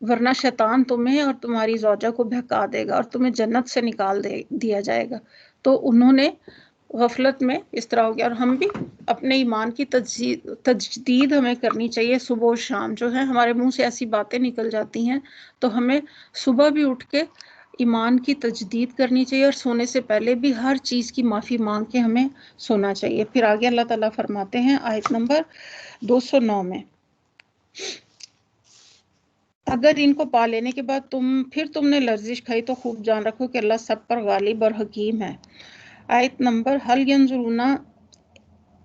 ورنہ شیطان تمہیں اور تمہاری زوجہ کو بہکا دے گا اور تمہیں جنت سے نکال دیا جائے گا۔ تو انہوں نے غفلت میں اس طرح ہو گیا۔ اور ہم بھی اپنے ایمان کی تجدید ہمیں کرنی چاہیے صبح و شام، جو ہے ہمارے منہ سے ایسی باتیں نکل جاتی ہیں تو ہمیں صبح بھی اٹھ کے ایمان کی تجدید کرنی چاہیے، اور سونے سے پہلے بھی ہر چیز کی معافی مانگ کے ہمیں سونا چاہیے۔ پھر آگے اللہ تعالیٰ فرماتے ہیں آیت نمبر 209 میں، اگر ان کو پا لینے کے بعد تم نے لرزش کھائی تو خوب جان رکھو کہ اللہ سب پر غالب اور حکیم ہے۔ آیت نمبر حل ینظرون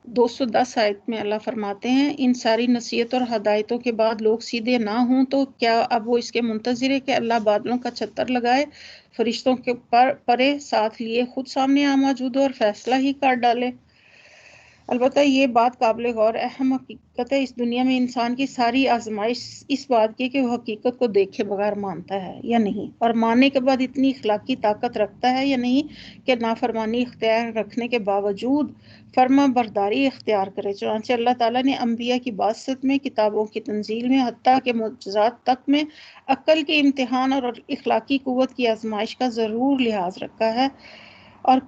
210 آیت میں اللہ فرماتے ہیں، ان ساری نصیحت اور ہدایتوں کے بعد لوگ سیدھے نہ ہوں تو کیا اب وہ اس کے منتظر ہے کہ اللہ بادلوں کا چھتر لگائے، فرشتوں کے پرے ساتھ لیے خود سامنے آ موجود ہو اور فیصلہ ہی کر ڈالے؟ البتہ یہ بات قابل غور اہم حقیقت ہے، اس دنیا میں انسان کی ساری آزمائش اس بات کی کہ وہ حقیقت کو دیکھے بغیر مانتا ہے یا نہیں، اور ماننے کے بعد اتنی اخلاقی طاقت رکھتا ہے یا نہیں کہ نافرمانی اختیار رکھنے کے باوجود فرما برداری اختیار کرے۔ چنانچہ اللہ تعالیٰ نے انبیاء کی باسط میں، کتابوں کی تنزیل میں، حتیٰ کہ معجزات تک میں عقل کے امتحان اور اخلاقی قوت کی آزمائش کا ضرور لحاظ رکھا ہے، اور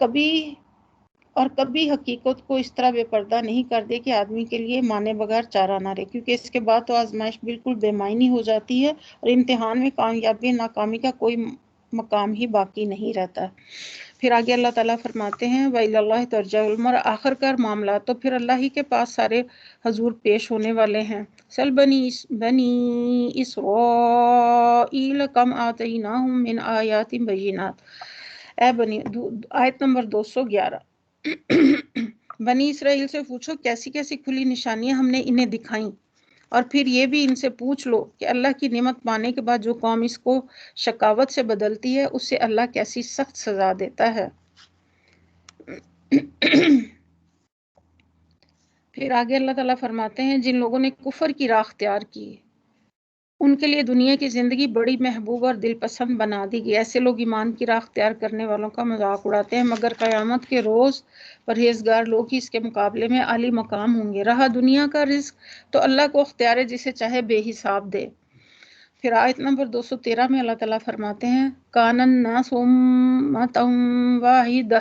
کبھی حقیقت کو اس طرح بے پردہ نہیں کر دے کہ آدمی کے لیے مانے بغیر چارہ نہ رہے، کیونکہ اس کے بعد تو آزمائش بالکل بے معنی ہو جاتی ہے اور امتحان میں کامیابی ناکامی کا کوئی مقام ہی باقی نہیں رہتا۔ پھر آگے اللہ تعالیٰ فرماتے ہیں وَإِلَى اللَّهِ تَرْجَعُ الْأُمُورُ، آخر کار معاملات تو پھر اللہ ہی کے پاس سارے حضور پیش ہونے والے ہیں۔ سل بنی اسرائیل کم آتیناہم من آیات بینات، اے بنی، آیت نمبر 211، بنی اسرائیل سے پوچھو کیسی کیسی کھلی نشانیاں ہم نے انہیں دکھائیں، اور پھر یہ بھی ان سے پوچھ لو کہ اللہ کی نعمت پانے کے بعد جو قوم اس کو شقاوت سے بدلتی ہے اس سے اللہ کیسی سخت سزا دیتا ہے۔ پھر آگے اللہ تعالیٰ فرماتے ہیں جن لوگوں نے کفر کی راہ اختیار کی ان کے لیے دنیا کی زندگی بڑی محبوب اور دل پسند بنا دی گئی۔ ایسے لوگ ایمان کی راہ اختیار کرنے والوں کا مذاق اڑاتے ہیں، مگر قیامت کے روز پرہیزگار لوگ ہی اس کے مقابلے میں عالی مقام ہوں گے۔ رہا دنیا کا رزق تو اللہ کو اختیار ہے جسے چاہے بے حساب دے۔ پھر آیت نمبر 213 میں اللہ تعالیٰ فرماتے ہیں کان الناس امۃ واحدہ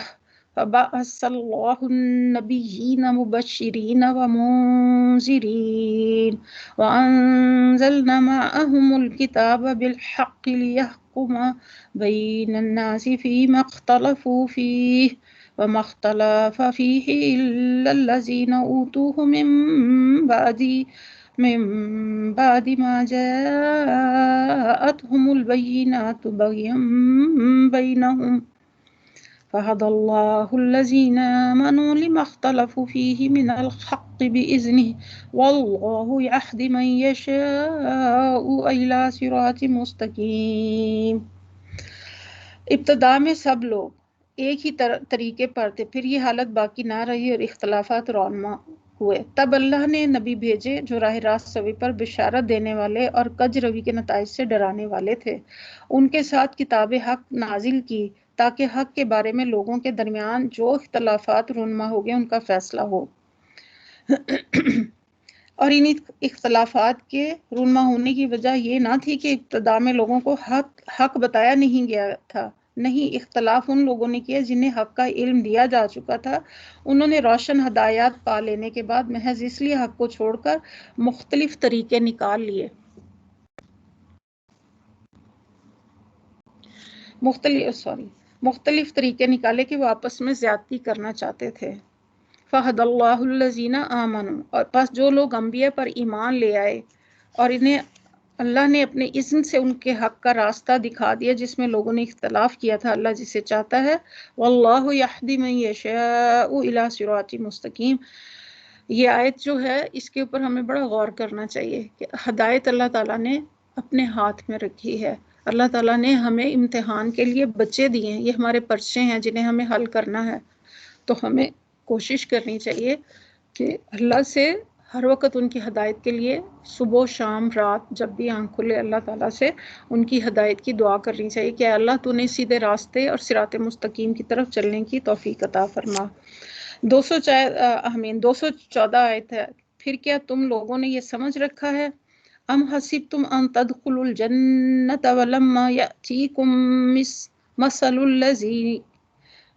فبعث اللہ النبیین مبشرین ومنذرین وانزلنا معهم الکتاب بالحق لیحکم بین الناس فیما اختلفوا فیہ وما اختلف فیہ الا الذین اوتوہ من بعد ما جاءتهم البينات بغيا بينهم فهدى الله الذين آمنوا لما اختلفوا فيه من الحق بإذنه والله يهدي من يشاء إلى صراط مستقيم۔ ابتدا میں سب لوگ ایک ہی طریقے پر تھے، پھر یہ حالت باقی نہ رہی اور اختلافات رونما ہوئے، تب اللہ نے نبی بھیجے جو راہ راست سوی پر بشارت دینے والے اور کج روی کے نتائج سے ڈرانے والے تھے، ان کے ساتھ کتاب حق نازل کی تاکہ حق کے بارے میں لوگوں کے درمیان جو اختلافات رونما ہو گئے ان کا فیصلہ ہو۔ اور ان اختلافات کے رونما ہونے کی وجہ یہ نہ تھی کہ ابتدا میں لوگوں کو حق بتایا نہیں گیا تھا، نہیں، اختلاف ان لوگوں نے کیا جنہیں حق کا علم دیا جا چکا تھا، انہوں نے روشن ہدایات پا لینے کے بعد محض اس لیے حق کو چھوڑ کر مختلف طریقے نکال لیے، مختلف طریقے نکالے کہ وہ آپس میں زیادتی کرنا چاہتے تھے۔ فہد اللہ الذین آمنوا، اور پس جو لوگ انبیاء پر ایمان لے آئے اور انہیں اللہ نے اپنے اذن سے ان کے حق کا راستہ دکھا دیا جس میں لوگوں نے اختلاف کیا تھا، اللہ جسے چاہتا ہے، واللہ یہدی من یشاء الی صراط مستقیم۔ یہ آیت جو ہے اس کے اوپر ہمیں بڑا غور کرنا چاہیے کہ ہدایت اللہ تعالیٰ نے اپنے ہاتھ میں رکھی ہے، اللہ تعالیٰ نے ہمیں امتحان کے لیے بچے دیے ہیں، یہ ہمارے پرچے ہیں جنہیں ہمیں حل کرنا ہے، تو ہمیں کوشش کرنی چاہیے کہ اللہ سے ہر وقت ان کی ہدایت کے لیے صبح شام رات جب بھی آنکھ کھلے اللہ تعالیٰ سے ان کی ہدایت کی دعا کرنی چاہیے کہ اللہ تو نے سیدھے راستے اور صراط مستقیم کی طرف چلنے کی توفیق عطا فرما۔ 214 آیت ہے، پھر کیا تم لوگوں نے یہ سمجھ رکھا ہے ام حسبتم ان تدخلوا الجنة ولما يأتيكم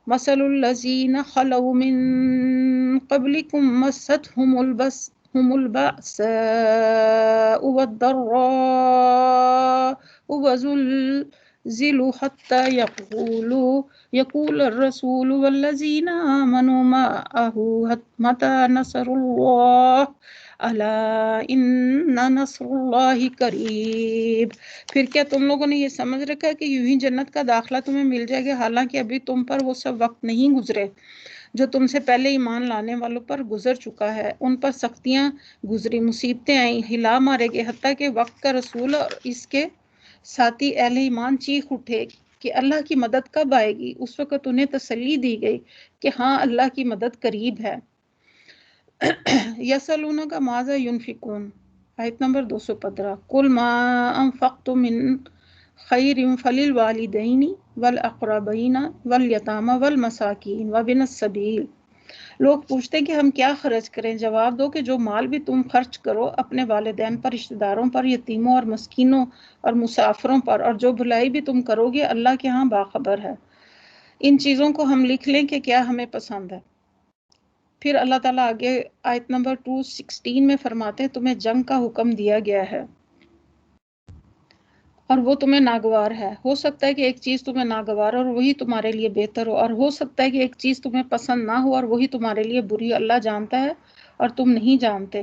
مثل الذين خلوا من قبلكم مستهم البأساء والضراء وزلزلوا حتى يقول الرسول والذين آمنوا معه متى نصر الله الا ان نصر اللہ قریب۔ پھر کیا تم لوگوں نے یہ سمجھ رکھا کہ یوں ہی جنت کا داخلہ تمہیں مل جائے گا، حالانکہ ابھی تم پر وہ سب وقت نہیں گزرے جو تم سے پہلے ایمان لانے والوں پر گزر چکا ہے۔ ان پر سختیاں گزری، مصیبتیں آئیں، ہلا مارے گئے، حتیٰ کہ وقت کا رسول اور اس کے ساتھی اہل ایمان چیخ اٹھے کہ اللہ کی مدد کب آئے گی۔ اس وقت انہیں تسلی دی گئی کہ ہاں اللہ کی مدد قریب ہے۔ یسألونک ماذا ينفقون، آیت نمبر 215۔ قل ما انفقتم من خیر فللوالدین والاقربین والیتامی والمساکین وابن السبیل۔ لوگ پوچھتے ہیں کہ ہم کیا خرچ کریں، جواب دو کہ جو مال بھی تم خرچ کرو اپنے والدین پر، رشتہ داروں پر، یتیموں اور مسکینوں اور مسافروں پر، اور جو بھلائی بھی تم کرو گے اللہ کے ہاں باخبر ہے۔ ان چیزوں کو ہم لکھ لیں کہ کیا ہمیں پسند ہے۔ پھر اللہ تعالیٰ آگے آیت نمبر 216 میں فرماتے ہیں تمہیں جنگ کا حکم دیا گیا ہے اور وہ تمہیں ناگوار ہے۔ ہو سکتا ہے کہ ایک چیز تمہیں ناگوار اور وہی تمہارے لیے بہتر ہو، اور ہو سکتا ہے کہ ایک چیز تمہیں پسند نہ ہو اور وہی تمہارے لیے بری۔ اللہ جانتا ہے اور تم نہیں جانتے۔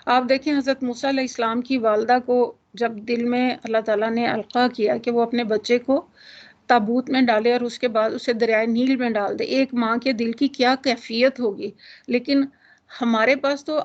آپ دیکھیں حضرت موسیٰ علیہ السلام کی والدہ کو جب دل میں اللہ تعالیٰ نے القاء کیا کہ وہ اپنے بچے کو تابوت میں ڈالے اور اس کے بعد اسے دریائے نیل میں ڈال دے، ایک ماں کے دل کی کیا کیفیت ہوگی۔ لیکن ہمارے پاس تو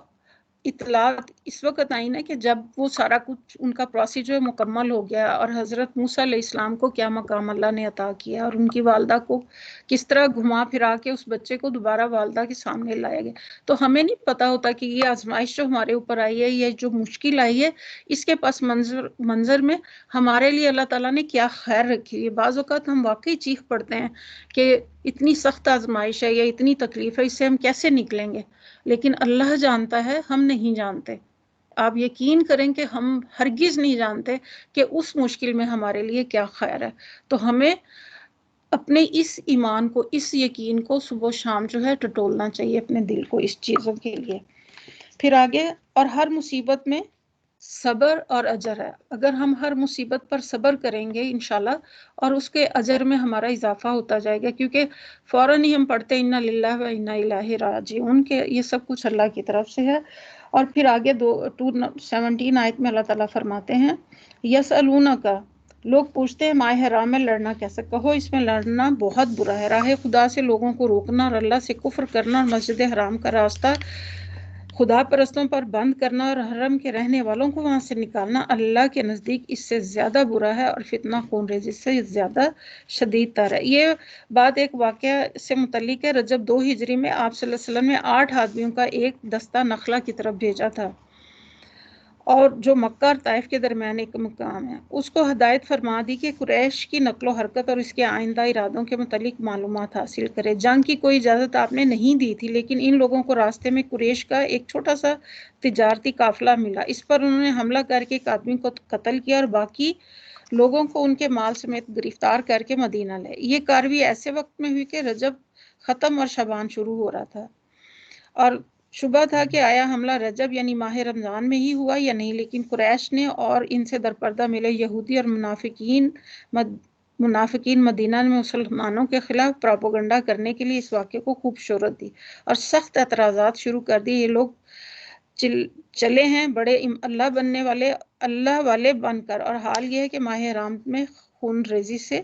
اطلاعات اس وقت آئی نا کہ جب وہ سارا کچھ ان کا پروسیس جو ہے مکمل ہو گیا، اور حضرت موسیٰ علیہ السلام کو کیا مقام اللہ نے عطا کیا اور ان کی والدہ کو کس طرح گھما پھرا کے اس بچے کو دوبارہ والدہ کے سامنے لایا گیا۔ تو ہمیں نہیں پتا ہوتا کہ یہ آزمائش جو ہمارے اوپر آئی ہے، یہ جو مشکل آئی ہے، اس کے پس منظر میں ہمارے لیے اللہ تعالیٰ نے کیا خیر رکھی ہے۔ بعض اوقات ہم واقعی چیخ پڑتے ہیں کہ اتنی سخت آزمائش ہے یا اتنی تکلیف ہے، اس سے ہم کیسے نکلیں گے، لیکن اللہ جانتا ہے، ہم نہیں جانتے۔ آپ یقین کریں کہ ہم ہرگز نہیں جانتے کہ اس مشکل میں ہمارے لیے کیا خیر ہے۔ تو ہمیں اپنے اس ایمان کو، اس یقین کو صبح و شام جو ہے ٹٹولنا چاہیے اپنے دل کو اس چیزوں کے لیے۔ پھر آگے، اور ہر مصیبت میں صبر اور اجر ہے۔ اگر ہم ہر مصیبت پر صبر کریں گے انشاءاللہ، اور اس کے اجر میں ہمارا اضافہ ہوتا جائے گا، کیونکہ فوراً ہی ہم پڑھتے ہیں انا للہ و انا الیہ راجعون کہ یہ سب کچھ اللہ کی طرف سے ہے۔ اور پھر آگے 217 آیت میں اللہ تعالیٰ فرماتے ہیں یسألونک، لوگ پوچھتے ہیں ماہ حرام میں لڑنا کیسا، کہو اس میں لڑنا بہت برا ہے۔ راہ خدا سے لوگوں کو روکنا اور اللہ سے کفر کرنا اور مسجد حرام کا راستہ خدا پرستوں پر بند کرنا اور حرم کے رہنے والوں کو وہاں سے نکالنا اللہ کے نزدیک اس سے زیادہ برا ہے اور فتنہ خون ریزی سے زیادہ شدید تر ہے۔ یہ بات ایک واقعہ سے متعلق ہے۔ رجب 2 ہجری میں آپ صلی اللہ علیہ وسلم نے 8 آدمیوں کا ایک دستہ نخلا کی طرف بھیجا تھا، اور جو مکہ اور طائف کے درمیان ایک مقام ہے۔ اس کو ہدایت فرما دی کہ قریش کی نقل و حرکت اور اس کے آئندہ ارادوں کے متعلق معلومات حاصل کرے۔ جنگ کی کوئی اجازت آپ نے نہیں دی تھی، لیکن ان لوگوں کو راستے میں قریش کا ایک چھوٹا سا تجارتی قافلہ ملا۔ اس پر انہوں نے حملہ کر کے ایک آدمی کو قتل کیا اور باقی لوگوں کو ان کے مال سمیت گرفتار کر کے مدینہ لے۔ یہ کاروی ایسے وقت میں ہوئی کہ رجب ختم اور شعبان شروع ہو رہا تھا، اور شبہ تھا کہ آیا حملہ رجب یعنی ماہ رمضان میں ہی ہوا یا نہیں، لیکن قریش نے اور ان سے درپردہ ملے یہودی اور منافقین مدینہ میں مسلمانوں کے خلاف پروپیگنڈا کرنے کے لیے اس واقعے کو خوب شہرت دی اور سخت اعتراضات شروع کر دی۔ یہ لوگ چلے ہیں بڑے اللہ والے بن کر، اور حال یہ ہے کہ ماہ حرام میں خون ریزی سے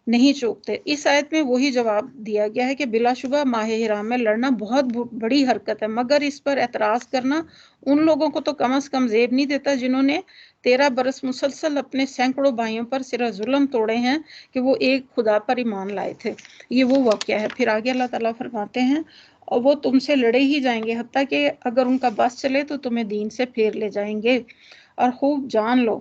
نہیں چوکتے۔ اس آیت میں وہی جواب دیا گیا ہے کہ بلا شبہ ماہ حرام میں لڑنا بہت بڑی حرکت ہے، مگر اس پر اعتراض کرنا ان لوگوں کو تو کم از کم زیب نہیں دیتا جنہوں نے 13 برس مسلسل اپنے سینکڑوں بھائیوں پر صرف ظلم توڑے ہیں کہ وہ ایک خدا پر ایمان لائے تھے۔ یہ وہ واقعہ ہے۔ پھر آگے اللہ تعالیٰ فرماتے ہیں اور وہ تم سے لڑے ہی جائیں گے، حتیٰ کہ اگر ان کا بس چلے تو تمہیں دین سے پھیر لے جائیں گے، اور خوب جان لو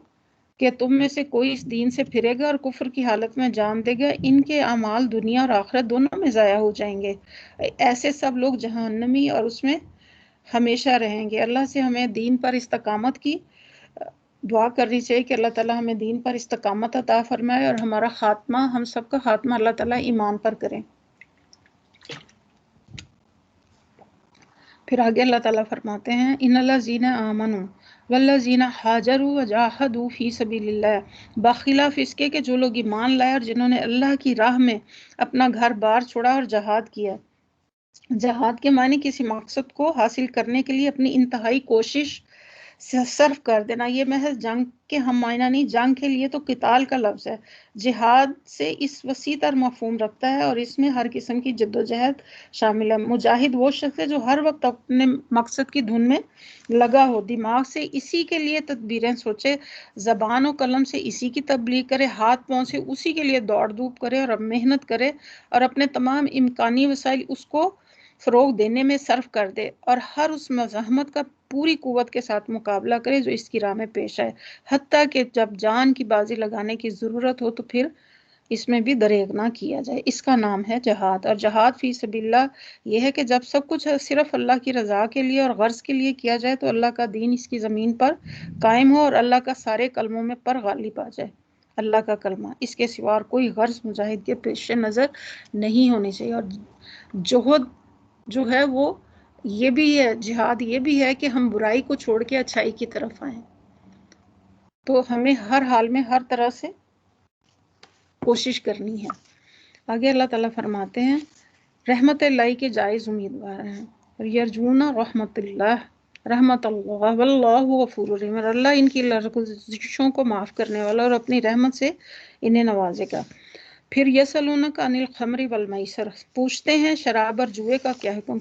کہ تم میں سے کوئی اس دین سے پھرے گا اور کفر کی حالت میں جان دے گا، ان کے اعمال دنیا اور آخرت دونوں میں ضائع ہو جائیں گے۔ ایسے سب لوگ جہنمی اور اس میں ہمیشہ رہیں گے۔ اللہ سے ہمیں دین پر استقامت کی دعا کرنی چاہیے کہ اللہ تعالیٰ ہمیں دین پر استقامت عطا فرمائے اور ہمارا خاتمہ، ہم سب کا خاتمہ اللہ تعالیٰ ایمان پر کریں۔ پھر آگے اللہ تعالیٰ فرماتے ہیں ان الذین آمنوا والذین حاجروا وجاہدوا فی سبیل اللہ، بخلاف اس کے کہ جو لوگ ایمان لائے اور جنہوں نے اللہ کی راہ میں اپنا گھر بار چھوڑا اور جہاد کیا۔ جہاد کے معنی کسی مقصد کو حاصل کرنے کے لیے اپنی انتہائی کوشش صرف کر دینا، یہ محض جنگ کے ہم معنی نہیں، جنگ کے لیے تو قتال کا لفظ ہے، جہاد سے اس وسیع تر مفہوم رکھتا ہے اور اس میں ہر قسم کی جد و جہد شامل ہے۔ مجاہد وہ شخص ہے جو ہر وقت اپنے مقصد کی دھن میں لگا ہو، دماغ سے اسی کے لیے تدبیریں سوچے، زبان و قلم سے اسی کی تبلیغ کرے، ہاتھ پاؤں سے اسی کے لیے دوڑ دھوپ کرے اور محنت کرے اور اپنے تمام امکانی وسائل اس کو فروغ دینے میں صرف کر دے اور ہر اس مزاحمت کا پوری قوت کے ساتھ مقابلہ کرے جو اس کی راہ میں پیش آئے، حتیٰ کہ جب جان کی بازی لگانے کی ضرورت ہو تو پھر اس میں بھی دریغ نہ کیا جائے۔ اس کا نام ہے جہاد۔ اور جہاد فی سبیل اللہ یہ ہے کہ جب سب کچھ صرف اللہ کی رضا کے لیے اور غرض کے لیے کیا جائے تو اللہ کا دین اس کی زمین پر قائم ہو اور اللہ کا سارے کلموں میں پر غالب آ جائے۔ اللہ کا کلمہ، اس کے سوا کوئی غرض مجاہد کے پیش نظر نہیں ہونی چاہیے۔ اور جہد جو ہے وہ یہ بھی ہے، جہاد یہ بھی ہے کہ ہم برائی کو چھوڑ کے اچھائی کی طرف آئیں، تو ہمیں ہر حال میں ہر طرح سے کوشش کرنی ہے۔ آگے اللہ تعالیٰ فرماتے ہیں رحمت اللہ کے جائز امیدوار ہیں، یرجون رحمت اللہ واللہ غفور الرحیم، اور اللہ ان کی لرزشوں کو معاف کرنے والا اور اپنی رحمت سے انہیں نوازے گا۔ پھر یسألونک عن الخمر والمیسر، پوچھتے ہیں شراب اور جوئے کا کیا حکم،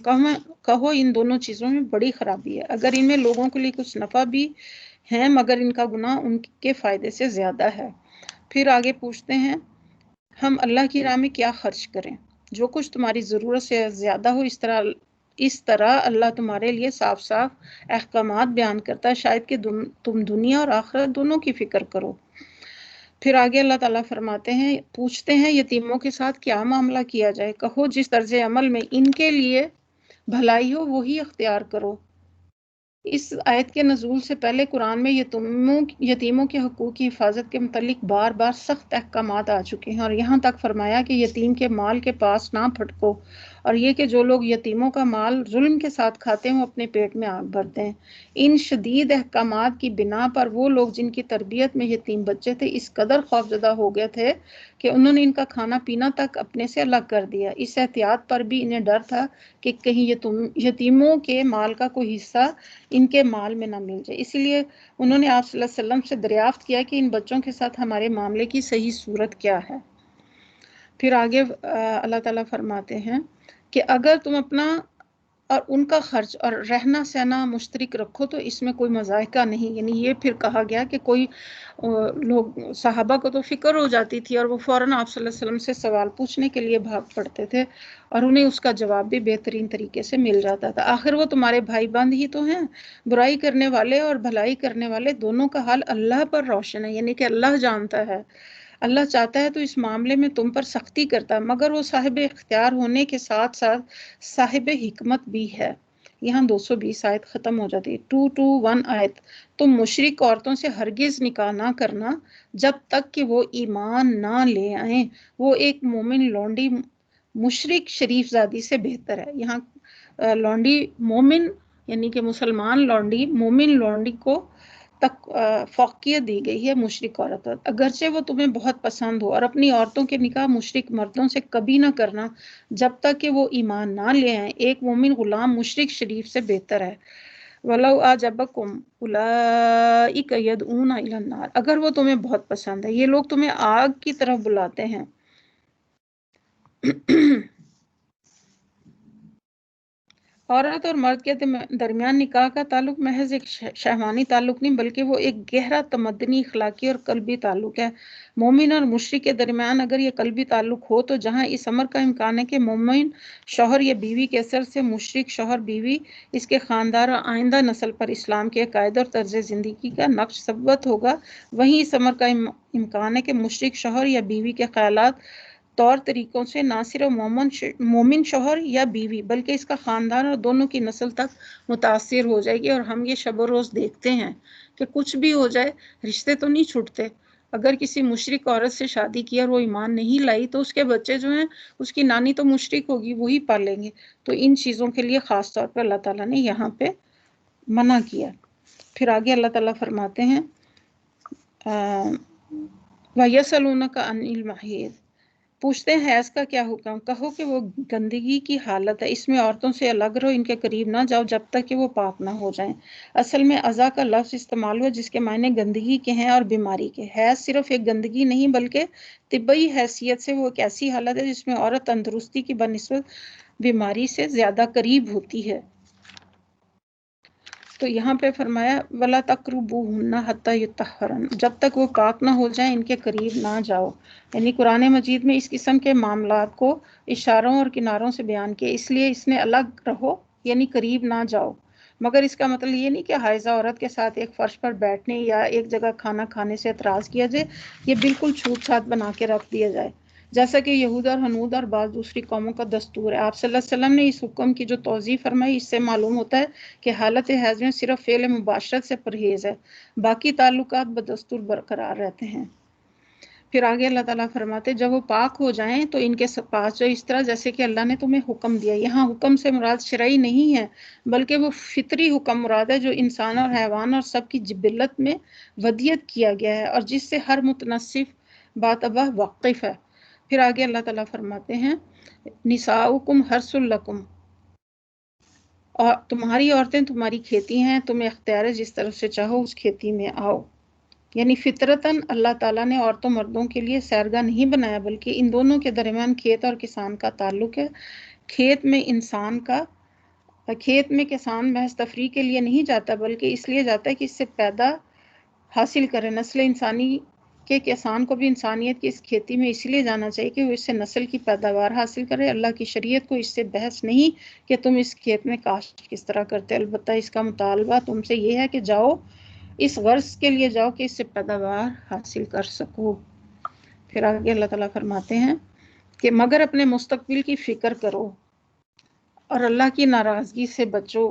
کہو ان دونوں چیزوں میں بڑی خرابی ہے، اگر ان میں لوگوں کے لیے کچھ نفع بھی ہے مگر ان کا گناہ ان کے فائدے سے زیادہ ہے۔ پھر آگے پوچھتے ہیں ہم اللہ کی راہ میں کیا خرچ کریں، جو کچھ تمہاری ضرورت سے زیادہ ہو، اس طرح اللہ تمہارے لیے صاف صاف احکامات بیان کرتا ہے، شاید کہ تم دنیا اور آخرت دونوں کی فکر کرو۔ پھر آگے اللہ تعالیٰ فرماتے ہیں پوچھتے ہیں یتیموں کے ساتھ کیا معاملہ کیا جائے، کہو جس طرز عمل میں ان کے لیے بھلائی ہو وہی اختیار کرو۔ اس آیت کے نزول سے پہلے قرآن میں یتیموں کے حقوق کی حفاظت کے متعلق بار بار سخت احکامات آ چکے ہیں، اور یہاں تک فرمایا کہ یتیم کے مال کے پاس نہ پھٹکو، اور یہ کہ جو لوگ یتیموں کا مال ظلم کے ساتھ کھاتے ہیں وہ اپنے پیٹ میں آگ بھرتے ہیں۔ ان شدید احکامات کی بنا پر وہ لوگ جن کی تربیت میں یتیم بچے تھے اس قدر خوفزدہ ہو گئے تھے کہ انہوں نے ان کا کھانا پینا تک اپنے سے الگ کر دیا۔ اس احتیاط پر بھی انہیں ڈر تھا کہ کہیں یتیموں کے مال کا کوئی حصہ ان کے مال میں نہ مل جائے، اسی لیے انہوں نے آپ صلی اللہ علیہ وسلم سے دریافت کیا کہ ان بچوں کے ساتھ ہمارے معاملے کی صحیح صورت کیا ہے۔ پھر آگے اللہ تعالیٰ فرماتے ہیں کہ اگر تم اپنا اور ان کا خرچ اور رہنا سہنا مشترک رکھو تو اس میں کوئی مضائقہ نہیں، یعنی یہ پھر کہا گیا کہ کوئی لوگ صحابہ کو تو فکر ہو جاتی تھی اور وہ فوراً آپ صلی اللہ علیہ وسلم سے سوال پوچھنے کے لیے بھاگ پڑتے تھے اور انہیں اس کا جواب بھی بہترین طریقے سے مل جاتا تھا۔ آخر وہ تمہارے بھائی بند ہی تو ہیں، برائی کرنے والے اور بھلائی کرنے والے دونوں کا حال اللہ پر روشن ہے، یعنی کہ اللہ جانتا ہے۔ اللہ چاہتا ہے تو اس معاملے میں تم پر سختی کرتا ہے، مگر وہ صاحب اختیار ہونے کے ساتھ ساتھ صاحب حکمت بھی ہے۔ یہاں 220 آیت ختم ہو جاتی ہے۔ 221 آیت، تم مشرک عورتوں سے ہرگز نکاح نہ کرنا جب تک کہ وہ ایمان نہ لے آئیں، وہ ایک مومن لونڈی مشرک شریف زادی سے بہتر ہے۔ یہاں لونڈی مومن یعنی کہ مسلمان لونڈی مومن لونڈی کو تک فوقیت دی گئی ہے مشرک عورت، اگرچہ وہ تمہیں بہت پسند ہو، اور اپنی عورتوں کے نکاح مشرک مردوں سے کبھی نہ کرنا جب تک کہ وہ ایمان نہ لے آئیں، ایک مومن غلام مشرک شریف سے بہتر ہے۔ وَلَوْ أَعْجَبَكُمْ أُولَٰئِكَ يَدْعُونَ إِلَى النَّارِ، اگر وہ تمہیں بہت پسند ہے، یہ لوگ تمہیں آگ کی طرف بلاتے ہیں۔ عورت اور مرد کے درمیان نکاح کا تعلق محض ایک شہوانی تعلق نہیں بلکہ وہ ایک گہرا تمدنی، اخلاقی اور قلبی تعلق ہے۔ مومن اور مشرک کے درمیان اگر یہ قلبی تعلق ہو تو جہاں اس امر کا امکان ہے کہ مومن شوہر یا بیوی کے اثر سے مشرک شوہر بیوی اس کے خاندان اور آئندہ نسل پر اسلام کے عقائد اور طرز زندگی کا نقش ثبت ہوگا، وہیں اس امر کا امکان ہے کہ مشرک شوہر یا بیوی کے خیالات طور طریقوں سے نہ صرف مومن شوہر یا بیوی بلکہ اس کا خاندان اور دونوں کی نسل تک متاثر ہو جائے گی۔ اور ہم یہ شب و روز دیکھتے ہیں کہ کچھ بھی ہو جائے رشتے تو نہیں چھوٹتے. اگر کسی مشرک عورت سے شادی کی اور وہ ایمان نہیں لائی تو اس کے بچے جو ہیں اس کی نانی تو مشرک ہوگی, وہی پالیں گے. تو ان چیزوں کے لیے خاص طور پر اللہ تعالیٰ نے یہاں پہ منع کیا. پھر آگے اللہ تعالیٰ فرماتے ہیں وَيَسْأَلُونَكَ عَنِ الْمَحِيضِ, پوچھتے ہیں حیض کا کیا حکم, کہو کہ وہ گندگی کی حالت ہے, اس میں عورتوں سے الگ رہو, ان کے قریب نہ جاؤ جب تک کہ وہ پاک نہ ہو جائیں. اصل میں اذا کا لفظ استعمال ہوا جس کے معنی گندگی کے ہیں اور بیماری کے. حیض صرف ایک گندگی نہیں بلکہ طبی حیثیت سے وہ ایک ایسی حالت ہے جس میں عورت تندرستی کی بنسبت بیماری سے زیادہ قریب ہوتی ہے. تو یہاں پہ فرمایا وَلَا تَقْرُبُوهُنَّ حَتَّى يُطَهَّرْنَ, جب تک وہ پاک نہ ہو جائیں ان کے قریب نہ جاؤ. یعنی قرآن مجید میں اس قسم کے معاملات کو اشاروں اور کناروں سے بیان کیا, اس لیے اس میں الگ رہو یعنی قریب نہ جاؤ. مگر اس کا مطلب یہ نہیں کہ حائضہ عورت کے ساتھ ایک فرش پر بیٹھنے یا ایک جگہ کھانا کھانے سے اعتراض کیا جائے, یہ بالکل چھوٹ چھات بنا کے رکھ دیا جائے جیسا کہ یہود اور ہنود اور بعض دوسری قوموں کا دستور ہے. آپ صلی اللہ علیہ وسلم نے اس حکم کی جو توضیح فرمائی اس سے معلوم ہوتا ہے کہ حالت حیض میں صرف فعل مباشرت سے پرہیز ہے, باقی تعلقات بدستور برقرار رہتے ہیں. پھر آگے اللہ تعالیٰ فرماتے جب وہ پاک ہو جائیں تو ان کے پاس جو اس طرح جیسے کہ اللہ نے تمہیں حکم دیا. یہاں حکم سے مراد شرعی نہیں ہے بلکہ وہ فطری حکم مراد ہے جو انسان اور حیوان اور سب کی جبلت میں ودیت کیا گیا ہے اور جس سے ہر متنصف باتبہ واقف ہے. پھر آگے اللہ تعالیٰ فرماتے ہیں نساؤکم حرث لکم, اور تمہاری عورتیں تمہاری کھیتی ہیں, تمہیں اختیار ہے جس طرف سے چاہو اس کھیتی میں آؤ. یعنی فطرتاً اللہ تعالیٰ نے عورتوں مردوں کے لیے سیرگاہ نہیں بنایا بلکہ ان دونوں کے درمیان کھیت اور کسان کا تعلق ہے. کھیت میں کسان محض تفریح کے لیے نہیں جاتا بلکہ اس لیے جاتا ہے کہ اس سے پیدا حاصل کرے. نسل انسانی کے کسان کو بھی انسانیت کی اس کھیتی میں اس لیے جانا چاہیے کہ وہ اس سے نسل کی پیداوار حاصل کرے. اللہ کی شریعت کو اس سے بحث نہیں کہ تم اس کھیت میں کاشت کس طرح کرتے, البتہ اس کا مطالبہ تم سے یہ ہے کہ جاؤ اس غرض کے لیے جاؤ کہ اس سے پیداوار حاصل کر سکو. پھر آگے اللہ تعالیٰ فرماتے ہیں کہ مگر اپنے مستقبل کی فکر کرو اور اللہ کی ناراضگی سے بچو.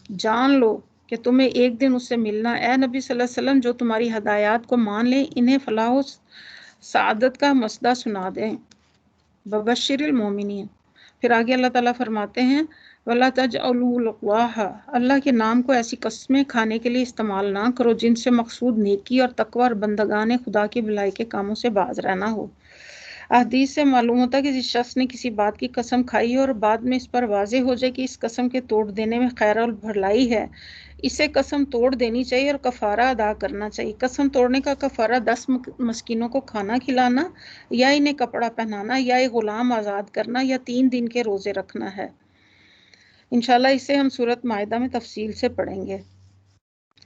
جان لو کہ تمہیں ایک دن اس سے ملنا. اے نبی صلی اللہ علیہ وسلم جو تمہاری ہدایات کو مان لیں انہیں فلاح و سعادت کا مسئلہ سنا دیں. ببشر المومنین. پھر آگے اللہ تعالیٰ فرماتے ہیں وَلَا تَجْعَلُوا اللَّهَ, اللہ کے نام کو ایسی قسمیں کھانے کے لیے استعمال نہ کرو جن سے مقصود نیکی اور تقوی اور بندگان خدا کی بھلائی کے کاموں سے باز رہنا ہو. حدیث سے معلوم ہوتا ہے کہ جس شخص نے کسی بات کی قسم کھائی اور بعد میں اس پر واضح ہو جائے کہ اس قسم کے توڑ دینے میں خیر اور بھلائی ہے, اسے قسم توڑ دینی چاہیے اور کفارہ ادا کرنا چاہیے. قسم توڑنے کا کفارہ 10 مسکینوں کو کھانا کھلانا یا انہیں کپڑا پہنانا یا ایک غلام آزاد کرنا یا 3 دن کے روزے رکھنا ہے. انشاءاللہ اسے ہم سورۃ مائدہ میں تفصیل سے پڑھیں گے.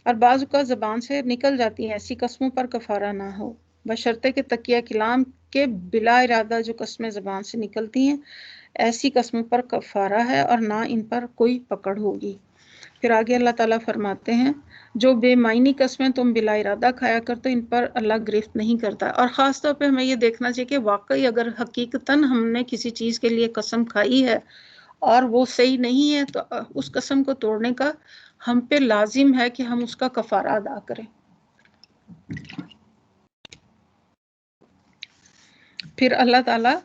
اور بعض اوقات زبان سے نکل جاتی ہیں ایسی قسموں پر کفارہ نہ ہو بشرطے کہ تقیہ کلام کے بلا ارادہ جو قسمیں زبان سے نکلتی ہیں ایسی قسموں پر کفارہ ہے اور نہ ان پر کوئی پکڑ ہوگی. پھر آگے اللہ تعالیٰ فرماتے ہیں جو بے معنی قسمیں تم بلا ارادہ کھایا کرتے ان پر اللہ گرفت نہیں کرتا. اور خاص طور پہ ہمیں یہ دیکھنا چاہیے کہ واقعی اگر حقیقتاً ہم نے کسی چیز کے لیے قسم کھائی ہے اور وہ صحیح نہیں ہے تو اس قسم کو توڑنے کا ہم پہ لازم ہے کہ ہم اس کا کفارہ ادا کریں. پھر اللہ تعالیٰ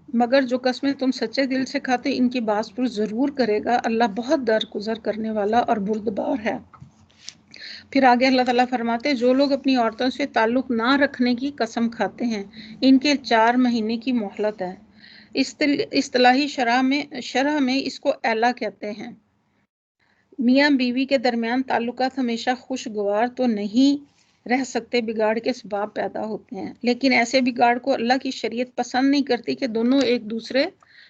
مگر جو قسمیں تم سچے دل سے کھاتے ان کی باز پر ضرور کرے گا, اللہ بہت درگزر کرنے والا اور بردبار ہے. پھر آگے اللہ تعالیٰ فرماتے جو لوگ اپنی عورتوں سے تعلق نہ رکھنے کی قسم کھاتے ہیں ان کے 4 مہینے کی مہلت ہے. اصطلاحی شرح میں اس کو اعلیٰ کہتے ہیں. میاں بیوی کے درمیان تعلقات ہمیشہ خوشگوار تو نہیں رہ سکتے, بگاڑ کے اسباب پیدا ہوتے ہیں, لیکن ایسے بگاڑ کو اللہ کی شریعت پسند نہیں کرتی کہ دونوں ایک دوسرے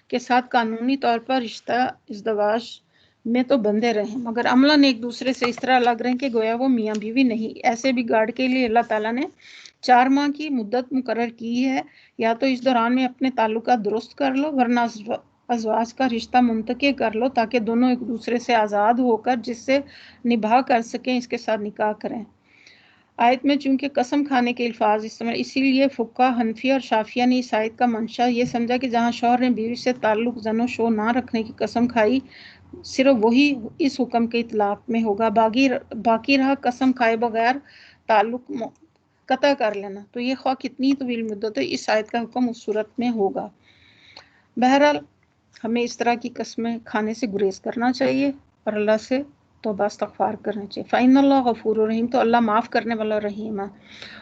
کے ساتھ قانونی طور پر رشتہ ازدواج میں تو بندھے رہیں مگر عملاً ایک دوسرے سے اس طرح لگ رہے ہیں کہ گویا وہ میاں بیوی نہیں. ایسے بگاڑ کے لیے اللہ تعالیٰ نے 4 ماہ کی مدت مقرر کی ہے. یا تو اس دوران میں اپنے تعلقات درست کر لو ورنہ ازواج کا رشتہ منتقل کر لو تاکہ دونوں ایک دوسرے سے آزاد ہو کر جس سے نباہ کر سکیں اس کے ساتھ نکاح کریں. آیت میں چونکہ قسم کھانے کے الفاظ استعمال اسی لیے فقہ حنفیہ اور شافعیہ نے اس آیت کا منشا یہ سمجھا کہ جہاں شوہر نے بیوی سے تعلق زن و شو نہ رکھنے کی قسم کھائی صرف وہی اس حکم کے اطلاق میں ہوگا، باقی رہا قسم کھائے بغیر تعلق قطع کر لینا، تو یہ خواہ کتنی طویل مدت ہو، اس آیت کا حکم اس صورت میں ہوگا۔ بہرحال ہمیں اس طرح کی قسمیں کھانے سے گریز کرنا چاہیے اور اللہ سے توبہ استغفار کرنا چاہیے۔ فَإِنَّ اللَّهَ غَفُورٌ رَحِيمٌ، تو اللہ معاف کرنے والا رحیم ہے۔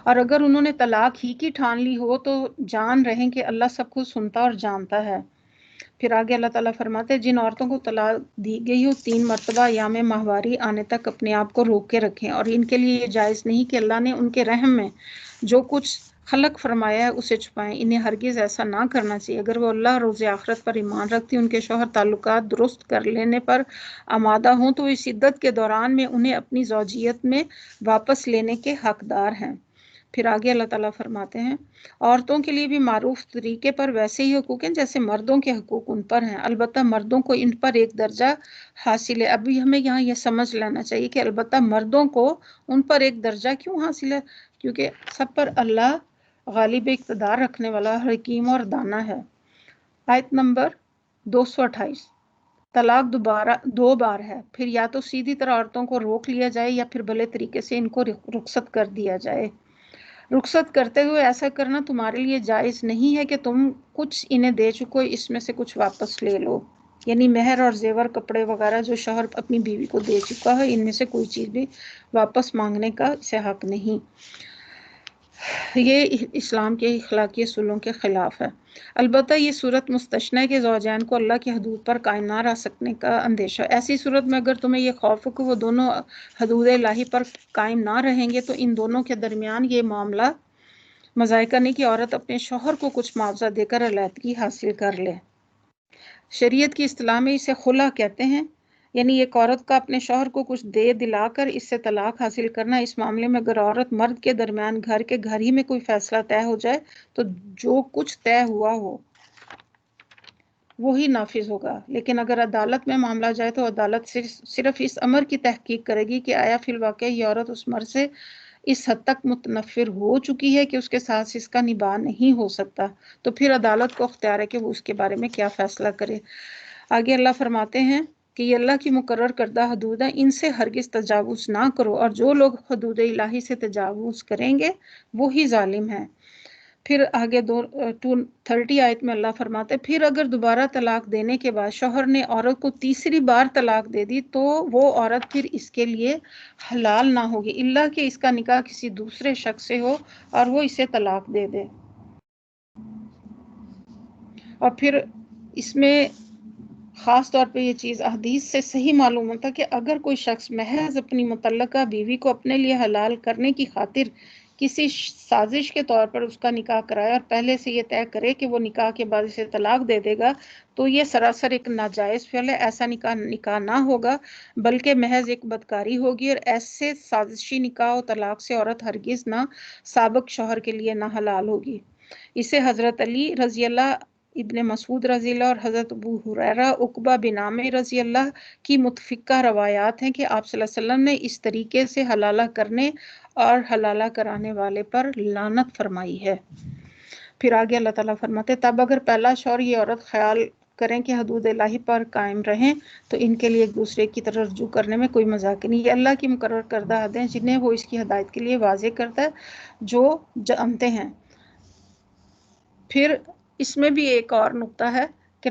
اور اگر انہوں نے طلاق ہی کی ٹھان لی ہو تو جان رہیں کہ اللہ سب کچھ سنتا اور جانتا ہے۔ پھر آگے اللہ تعالیٰ فرماتے ہیں جن عورتوں کو طلاق دی گئی ہو 3 مرتبہ ایام ماہواری آنے تک اپنے آپ کو روک کے رکھیں، اور ان کے لیے یہ جائز نہیں کہ اللہ نے ان کے رحم میں جو کچھ خلق فرمایا ہے اسے چھپائیں، انہیں ہرگز ایسا نہ کرنا چاہیے۔ اگر وہ اللہ روز آخرت پر ایمان رکھتی ان کے شوہر تعلقات درست کر لینے پر آمادہ ہوں تو اس عدت کے دوران میں انہیں اپنی زوجیت میں واپس لینے کے حقدار ہیں۔ پھر آگے اللہ تعالیٰ فرماتے ہیں عورتوں کے لیے بھی معروف طریقے پر ویسے ہی حقوق ہیں جیسے مردوں کے حقوق ان پر ہیں، البتہ مردوں کو ان پر ایک درجہ حاصل ہے۔ ابھی ہمیں یہاں یہ سمجھ لینا چاہیے کہ البتہ مردوں کو ان پر ایک درجہ کیوں حاصل ہے، کیونکہ سب پر اللہ غالب اقتدار رکھنے والا حکیم اور دانا ہے۔ آیت نمبر 228، طلاق 2 بار ہے، پھر یا تو سیدھی طرح عورتوں کو روک لیا جائے یا پھر بھلے طریقے سے ان کو رخصت کر دیا جائے۔ رخصت کرتے ہوئے ایسا کرنا تمہارے لیے جائز نہیں ہے کہ تم کچھ انہیں دے چکو اس میں سے کچھ واپس لے لو، یعنی مہر اور زیور کپڑے وغیرہ جو شوہر اپنی بیوی کو دے چکا ہے ان میں سے کوئی چیز بھی واپس مانگنے کا اسے حق نہیں، یہ اسلام کے اخلاقی اصولوں کے خلاف ہے۔ البتہ یہ صورت مستثنی ہے کہ زوجین کو اللہ کی حدود پر قائم نہ رہ سکنے کا اندیشہ، ایسی صورت میں اگر تمہیں یہ خوف ہو کہ وہ دونوں حدود الہی پر قائم نہ رہیں گے تو ان دونوں کے درمیان یہ معاملہ مذائقہ نہیں کہ عورت اپنے شوہر کو کچھ معاوضہ دے کر علیحدگی حاصل کر لے۔ شریعت کی اصطلاح میں اسے خلا کہتے ہیں، یعنی ایک عورت کا اپنے شوہر کو کچھ دے دلا کر اس سے طلاق حاصل کرنا۔ اس معاملے میں اگر عورت مرد کے درمیان گھر ہی میں کوئی فیصلہ طے ہو جائے تو جو کچھ طے ہوا ہو وہی نافذ ہوگا، لیکن اگر عدالت میں معاملہ جائے تو عدالت صرف اس امر کی تحقیق کرے گی کہ آیا فی الواقع یہ عورت اس مرد سے اس حد تک متنفر ہو چکی ہے کہ اس کے ساتھ اس کا نباہ نہیں ہو سکتا، تو پھر عدالت کو اختیار ہے کہ وہ اس کے بارے میں کیا فیصلہ کرے۔ آگے اللہ فرماتے ہیں کہ یہ اللہ کی مقرر کردہ حدود ہیں، ان سے ہرگز تجاوز نہ کرو، اور جو لوگ حدود الہی سے تجاوز کریں گے وہی ظالم ہیں۔ پھر آگے 230 آیت میں اللہ فرماتے ہیں پھر اگر دوبارہ طلاق دینے کے بعد شوہر نے عورت کو تیسری بار طلاق دے دی تو وہ عورت پھر اس کے لیے حلال نہ ہوگی الا کہ اس کا نکاح کسی دوسرے شخص سے ہو اور وہ اسے طلاق دے دے۔ اور پھر اس میں خاص طور پہ یہ چیز احادیث سے صحیح معلوم ہوتا کہ اگر کوئی شخص محض اپنی متعلقہ بیوی کو اپنے لیے حلال کرنے کی خاطر کسی سازش کے طور پر اس کا نکاح کرائے اور پہلے سے یہ طے کرے کہ وہ نکاح کے بعد اسے طلاق دے دے گا تو یہ سراسر ایک ناجائز فعل ہے، ایسا نکاح نہ ہوگا بلکہ محض ایک بدکاری ہوگی، اور ایسے سازشی نکاح و طلاق سے عورت ہرگز نہ سابق شوہر کے لیے نہ حلال ہوگی۔ اسے حضرت علی رضی اللہ، ابن مسعود رضی اللہ اور حضرت ابو ہریرہ، عقبہ بن عامر رضی اللہ کی متفقہ روایات ہیں کہ آپ صلی اللہ علیہ وسلم نے اس طریقے سے حلالہ کرنے اور حلالہ کرانے والے پر لعنت فرمائی ہے۔ پھر آگے اللہ تعالیٰ فرماتے تب اگر پہلا شوہر یہ عورت خیال کریں کہ حدود الہی پر قائم رہیں تو ان کے لیے ایک دوسرے کی طرف رجوع کرنے میں کوئی مذاق نہیں، یہ اللہ کی مقرر کردہ حدیں جنہیں وہ اس کی ہدایت کے لیے واضح کرتا ہے جو جانتے ہیں۔ پھر اس میں بھی ایک اور نقطہ ہے کہ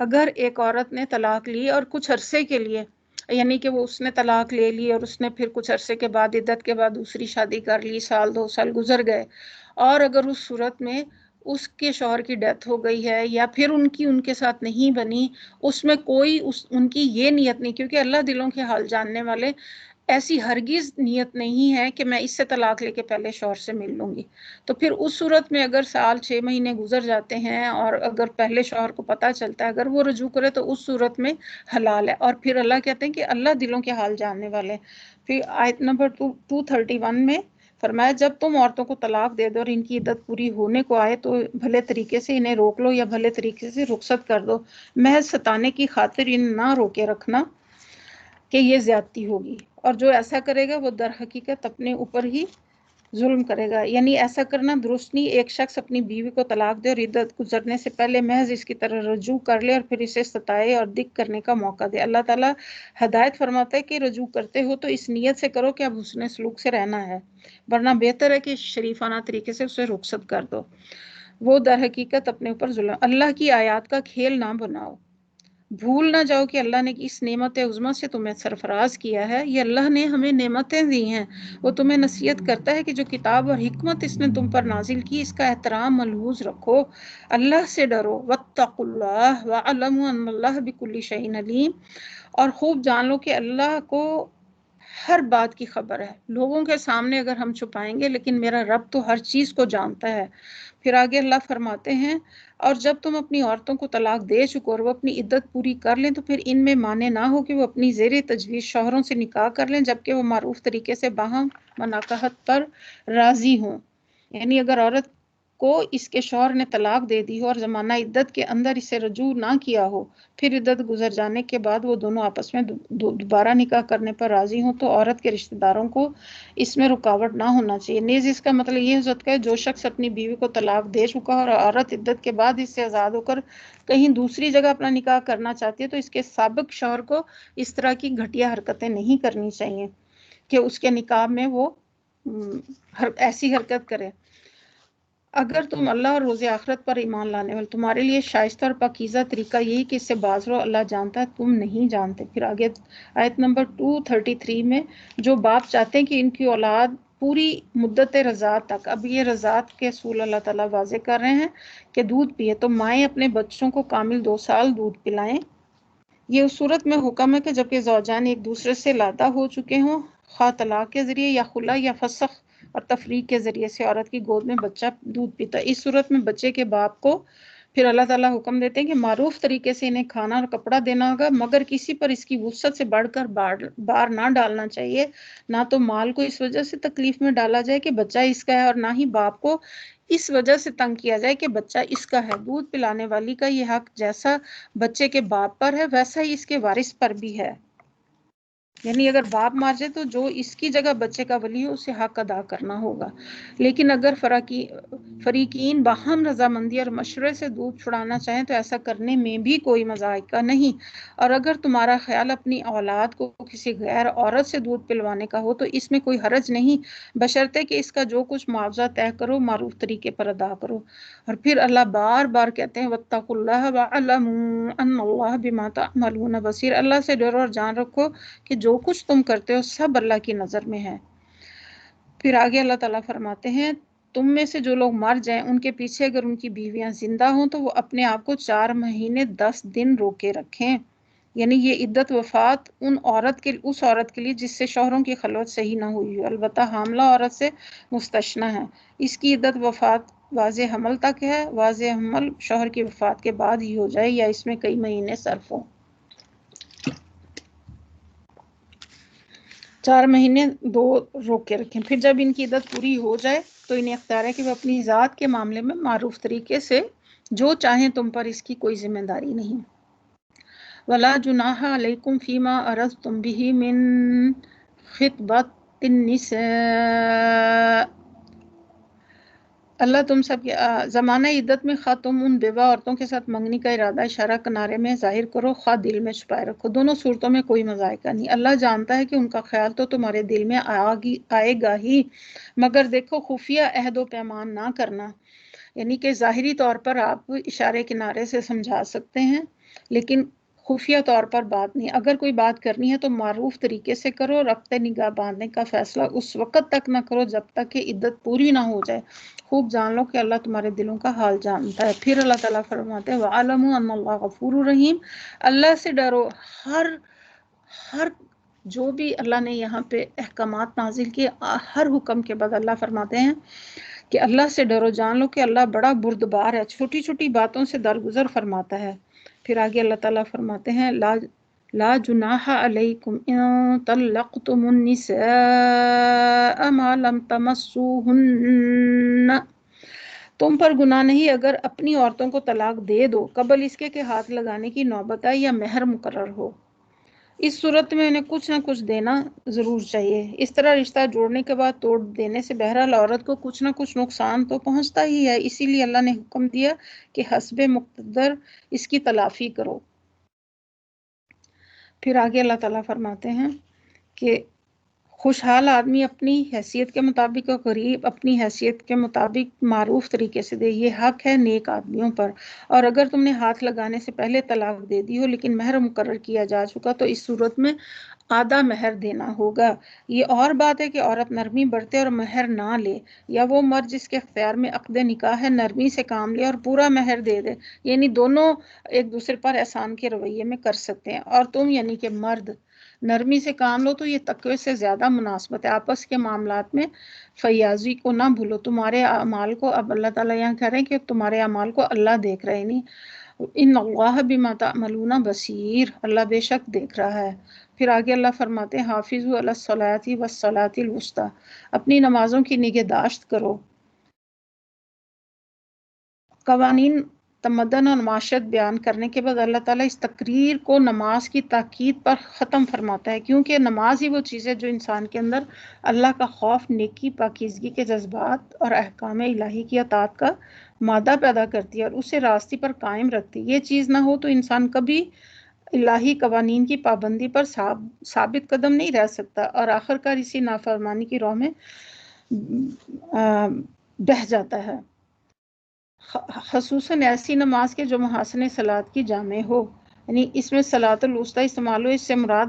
اگر ایک عورت نے طلاق لی اور کچھ عرصے کے لیے، یعنی کہ وہ اس نے طلاق لے لی اور اس نے پھر کچھ عرصے کے بعد عدت کے بعد دوسری شادی کر لی، 1-2 سال گزر گئے، اور اگر اس صورت میں اس کے شوہر کی ڈیتھ ہو گئی ہے یا پھر ان کے ساتھ نہیں بنی، اس میں کوئی ان کی یہ نیت نہیں، کیونکہ اللہ دلوں کے حال جاننے والے، ایسی ہرگز نیت نہیں ہے کہ میں اس سے طلاق لے کے پہلے شوہر سے مل لوں گی، تو پھر اس صورت میں اگر 6 مہینے گزر جاتے ہیں اور اگر پہلے شوہر کو پتہ چلتا ہے اگر وہ رجوع کرے تو اس صورت میں حلال ہے، اور پھر اللہ کہتے ہیں کہ اللہ دلوں کے حال جاننے والے۔ پھر آیت نمبر 231 میں فرمایا جب تم عورتوں کو طلاق دے دو اور ان کی عدت پوری ہونے کو آئے تو بھلے طریقے سے انہیں روک لو یا بھلے طریقے سے رخصت کر دو، محض ستانے کی خاطر انہیں نہ روکے رکھنا کہ یہ زیادتی ہوگی، اور جو ایسا کرے گا وہ در حقیقت اپنے اوپر ہی ظلم کرے گا، یعنی ایسا کرنا درست نہیں۔ ایک شخص اپنی بیوی کو طلاق دے اور عدت گزرنے سے پہلے محض اس کی طرح رجوع کر لے اور پھر اسے ستائے اور دکھ کرنے کا موقع دے۔ اللہ تعالیٰ ہدایت فرماتا ہے کہ رجوع کرتے ہو تو اس نیت سے کرو کہ اب حسن سلوک سے رہنا ہے، ورنہ بہتر ہے کہ شریفانہ طریقے سے اسے رخصت کر دو۔ وہ در حقیقت اپنے اوپر ظلم۔ اللہ کی آیات کا کھیل نہ بناؤ، بھول نہ جاؤ کہ اللہ نے اس نعمت عظمیٰ سے تمہیں سرفراز کیا ہے۔ یہ اللہ نے ہمیں نعمتیں دی ہیں۔ وہ تمہیں نصیحت کرتا ہے کہ جو کتاب اور حکمت اس نے تم پر نازل کی اس کا احترام ملحوظ رکھو، اللہ سے ڈرو، واتقوا اللہ واعلموا ان اللہ بکل شیء علیم، اور خوب جان لو کہ اللہ کو ہر بات کی خبر ہے۔ لوگوں کے سامنے اگر ہم چھپائیں گے لیکن میرا رب تو ہر چیز کو جانتا ہے۔ پھر آگے اللہ فرماتے ہیں اور جب تم اپنی عورتوں کو طلاق دے چکو اور وہ اپنی عدت پوری کر لیں تو پھر ان میں مانے نہ ہو کہ وہ اپنی زیر تجویز شوہروں سے نکاح کر لیں جبکہ وہ معروف طریقے سے باہم مناکحت پر راضی ہوں۔ یعنی اگر عورت کو اس کے شوہر نے طلاق دے دی ہو اور زمانہ عدت کے اندر اسے رجوع نہ کیا ہو، پھر عدت گزر جانے کے بعد وہ دونوں آپس میں دوبارہ نکاح کرنے پر راضی ہوں تو عورت کے رشتہ داروں کو اس میں رکاوٹ نہ ہونا چاہیے۔ نیز اس کا مطلب یہ ہو سکتا ہے جو شخص اپنی بیوی کو طلاق دے چکا اور عورت عدت کے بعد اس سے آزاد ہو کر کہیں دوسری جگہ اپنا نکاح کرنا چاہتی ہے تو اس کے سابق شوہر کو اس طرح کی گھٹیا حرکتیں نہیں کرنی چاہیے کہ اس کے نکاح میں وہ ایسی حرکت کرے۔ اگر تم اللہ اور روز آخرت پر ایمان لانے والے، تمہارے لیے شائستہ اور پاکیزہ طریقہ یہی کہ اس سے باز رہو، اللہ جانتا ہے تم نہیں جانتے۔ پھر آگے آیت نمبر 233 میں جو باپ چاہتے ہیں کہ ان کی اولاد پوری مدت رضاعت تک، اب یہ رضاعت کے اصول اللہ تعالیٰ واضح کر رہے ہیں کہ دودھ پیے تو مائیں اپنے بچوں کو کامل 2 سال دودھ پلائیں۔ یہ اس صورت میں حکم ہے کہ جبکہ زوجان ایک دوسرے سے لاتا ہو چکے ہوں، خواہ طلاق کے ذریعے یا خلا یا فسخ اور تفریق کے ذریعے سے عورت کی گود میں بچہ دودھ پیتا ہے۔ اس صورت میں بچے کے باپ کو پھر اللہ تعالیٰ حکم دیتے ہیں کہ معروف طریقے سے انہیں کھانا اور کپڑا دینا ہوگا، مگر کسی پر اس کی وسعت سے بڑھ کر بار نہ ڈالنا چاہیے۔ نہ تو مال کو اس وجہ سے تکلیف میں ڈالا جائے کہ بچہ اس کا ہے، اور نہ ہی باپ کو اس وجہ سے تنگ کیا جائے کہ بچہ اس کا ہے۔ دودھ پلانے والی کا یہ حق جیسا بچے کے باپ پر ہے ویسا ہی اس کے وارث پر بھی ہے، یعنی اگر باپ مار جائے تو جو اس کی جگہ بچے کا ولی ہو اسے حق ادا کرنا ہوگا۔ لیکن اگر فریقین باہم رضامندی اور مشورے سے دودھ چھڑانا چاہیں تو ایسا کرنے میں بھی کوئی مذائقہ نہیں۔ اور اگر تمہارا خیال اپنی اولاد کو کسی غیر عورت سے دودھ پلوانے کا ہو تو اس میں کوئی حرج نہیں، بشرطے کہ اس کا جو کچھ معاوضہ طے کرو معروف طریقے پر ادا کرو۔ اور پھر اللہ بار بار کہتے ہیں واتقوا اللہ واعلموا ان اللہ بما تعملون بصیر، اللہ سے ڈرو اور جان رکھو کہ جو کچھ تم کرتے ہو سب اللہ کی نظر میں ہے۔ پھر آگے اللہ تعالیٰ فرماتے ہیں تم میں سے جو لوگ مر جائیں ان کے پیچھے اگر ان کی بیویاں زندہ ہوں تو وہ اپنے آپ کو 4 مہینے 10 دن روکے رکھیں، یعنی یہ عدت وفات اس عورت کے لیے جس سے شوہروں کی خلوت صحیح نہ ہوئی ہو، البتہ حاملہ عورت سے مستثنیٰ ہے۔ اس کی عدت وفات واضح حمل تک ہے، واضح حمل شوہر کی وفات کے بعد ہی ہو جائے یا اس میں کئی مہینے صرف ہوں۔ 4 مہینے 2 روک کے رکھیں۔ پھر جب ان کی عدت پوری ہو جائے تو انہیں اختیار ہے کہ وہ اپنی ذات کے معاملے میں معروف طریقے سے جو چاہیں، تم پر اس کی کوئی ذمہ داری نہیں۔ وَلَا جُنَاحَ عَلَيْكُمْ فِيمَا عَرَضْتُمْ بِهِ مِنْ خِطْبَةِ النِّسَاءِ، اللہ تم سب کے زمانہ عدت میں خواہ تم ان بیوہ عورتوں کے ساتھ منگنی کا ارادہ اشارہ کنارے میں ظاہر کرو خواہ دل میں چھپائے رکھو، دونوں صورتوں میں کوئی مذائقہ نہیں۔ اللہ جانتا ہے کہ ان کا خیال تو تمہارے دل میں آئے گا ہی، مگر دیکھو خفیہ عہد و پیمان نہ کرنا، یعنی کہ ظاہری طور پر آپ اشارے کنارے سے سمجھا سکتے ہیں لیکن خفیہ طور پر بات نہیں۔ اگر کوئی بات کرنی ہے تو معروف طریقے سے کرو، ربط نگاہ باندھنے کا فیصلہ اس وقت تک نہ کرو جب تک کہ عدت پوری نہ ہو جائے، خوب جان لو کہ اللہ تمہارے دلوں کا حال جانتا ہے۔ پھر اللہ تعالیٰ فرماتے ہیں وَعَلَمُوا أَنَّ اللَّهَ غَفُورٌ رَحِيمٌ، اللہ سے ڈرو۔ ہر جو بھی اللہ نے یہاں پہ احکامات نازل کیے، ہر حکم کے بعد اللہ فرماتے ہیں کہ اللہ سے ڈرو، جان لو کہ اللہ بڑا بردبار ہے، چھوٹی چھوٹی باتوں سے درگزر فرماتا ہے۔ پھر آگے اللہ تعالیٰ فرماتے ہیں لا جناح علیکم ان طلقتم النساء ما لم تمسوہن، تم پر گناہ نہیں اگر اپنی عورتوں کو طلاق دے دو قبل اس کے کہ ہاتھ لگانے کی نوبت آئے یا مہر مقرر ہو۔ اس صورت میں انہیں کچھ نہ کچھ دینا ضرور چاہیے۔ اس طرح رشتہ جوڑنے کے بعد توڑ دینے سے بہرحال عورت کو کچھ نہ کچھ نقصان تو پہنچتا ہی ہے، اسی لیے اللہ نے حکم دیا کہ حسب مقتدر اس کی تلافی کرو۔ پھر آگے اللہ تعالیٰ فرماتے ہیں کہ خوشحال آدمی اپنی حیثیت کے مطابق اور غریب اپنی حیثیت کے مطابق معروف طریقے سے دے، یہ حق ہے نیک آدمیوں پر۔ اور اگر تم نے ہاتھ لگانے سے پہلے طلاق دے دی ہو لیکن مہر مقرر کیا جا چکا تو اس صورت میں آدھا مہر دینا ہوگا۔ یہ اور بات ہے کہ عورت نرمی برتے اور مہر نہ لے، یا وہ مرد جس کے اختیار میں عقد نکاح ہے نرمی سے کام لے اور پورا مہر دے دے، یعنی دونوں ایک دوسرے پر احسان کے رویے میں کر سکتے ہیں۔ اور تم یعنی کہ مرد نرمی سے کام لو تو یہ تقوی سے زیادہ مناسبت ہے۔ آپس کے معاملات میں فیاضی کو نہ بھولو۔ تمہارے اعمال کو، اب اللہ تعالیٰ یہاں کہہ رہے ہیں کہ تمہارے اعمال کو اللہ دیکھ رہے، نہیں ان اللہ بما تعملون بصیر، اللہ بے شک دیکھ رہا ہے۔ پھر آگے اللہ فرماتے ہیں حافظوا علی الصلاۃ والصلاۃ الوسطی، اپنی نمازوں کی نگہداشت کرو۔ قوانین تمدن اور معاشرت بیان کرنے کے بعد اللہ تعالیٰ اس تقریر کو نماز کی تاکید پر ختم فرماتا ہے، کیونکہ نماز ہی وہ چیز ہے جو انسان کے اندر اللہ کا خوف، نیکی، پاکیزگی کے جذبات اور احکام الہی کی اطاعت کا مادہ پیدا کرتی ہے اور اسے راستے پر قائم رکھتی ہے۔ یہ چیز نہ ہو تو انسان کبھی الہی قوانین کی پابندی پر ثابت قدم نہیں رہ سکتا اور آخرکار اسی نافرمانی کی راہ میں بہہ جاتا ہے، خصوصاً ایسی نماز کے جو محاسن صلاۃ کی جامع ہو، یعنی اس میں صلاۃ الوسطی استعمال ہو۔ اس سے مراد